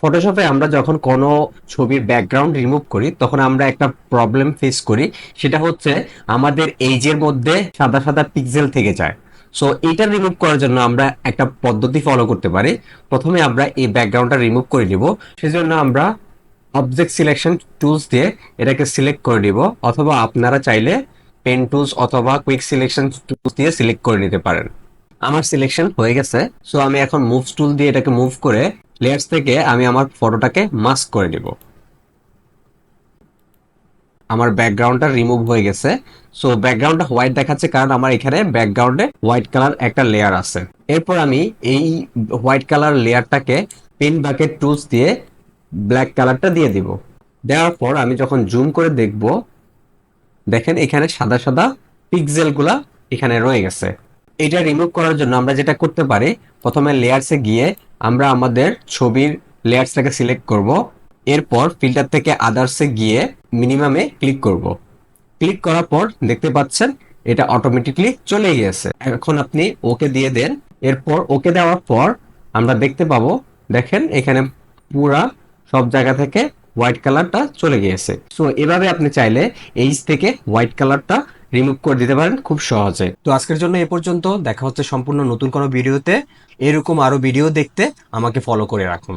ফটোশপে আমরা যখন কোনো ছবির ব্যাকগ্রাউন্ড রিমুভ করি তখন আমরা একটা প্রবলেম ফেস করি, সেটা হচ্ছে আমাদের এজের মধ্যে সাদা সাদা পিক্সেল থেকে যায়। সো এটা রিমুভ করার জন্য আমরা একটা পদ্ধতি ফলো করতে পারি। প্রথমে আমরা এই ব্যাকগ্রাউন্ডটা রিমুভ করে নিব। সেজন্য আমরা অবজেক্ট সিলেকশন টুলস দিয়ে এটাকে সিলেক্ট করে নিব, অথবা আপনারা চাইলে পেন টুলস অথবা কুইক সিলেকশন টুলস দিয়ে সিলেক্ট করে নিতে পারেন। আমার সিলেকশন হয়ে গেছে। সো আমি এখন মুভ টুল দিয়ে এটাকে মুভ করে লেয়ার্স থেকে আমি আমার ফটোটাকে মাস্ক করে নিব। আমার ব্যাকগ্রাউন্ডটা রিমুভ হয়ে গেছে। সো ব্যাকগ্রাউন্ডটা হোয়াইট দেখাচ্ছে কারণ আমার এখানে ব্যাকগ্রাউন্ডে হোয়াইট কালার একটা লেয়ার আছে। এরপর আমি এই হোয়াইট কালার লেয়ারটাকে পেন বাকেট টুলস দিয়ে ব্ল্যাক কালারটা দিয়ে দিব। দেওয়ার পর আমি যখন জুম করে দেখব, দেখেন এখানে সাদা সাদা পিক্সেলগুলা এখানে রয়ে গেছে। এটা রিমুভ করার জন্য আমরা যেটা করতে পারি, প্রথমে লেয়ার্সে গিয়ে আমরা আমাদের ছবির লেয়ার্সটাকে সিলেক্ট করব। এরপর ফিল্টার থেকে আদার্সে গিয়ে মিনিমামে ক্লিক করব। ক্লিক করার পর দেখতে পাচ্ছেন এটা অটোমেটিকলি চলে গিয়েছে। এখন আপনি ওকে দিয়ে দেন। এরপর ওকে দেওয়ার পর আমরা দেখতে পাবো, দেখেন এখানে পুরা সব জায়গা থেকে হোয়াইট কালারটা চলে গিয়েছে। সো এভাবে আপনি চাইলে এইচ থেকে হোয়াইট কালারটা রিমুভ করে দিতে পারেন খুব সহজে। তো আজকের জন্য এ পর্যন্ত। দেখা হচ্ছে সম্পূর্ণ নতুন কোনো ভিডিওতে। এরকম আরো ভিডিও দেখতে আমাকে ফলো করে রাখুন।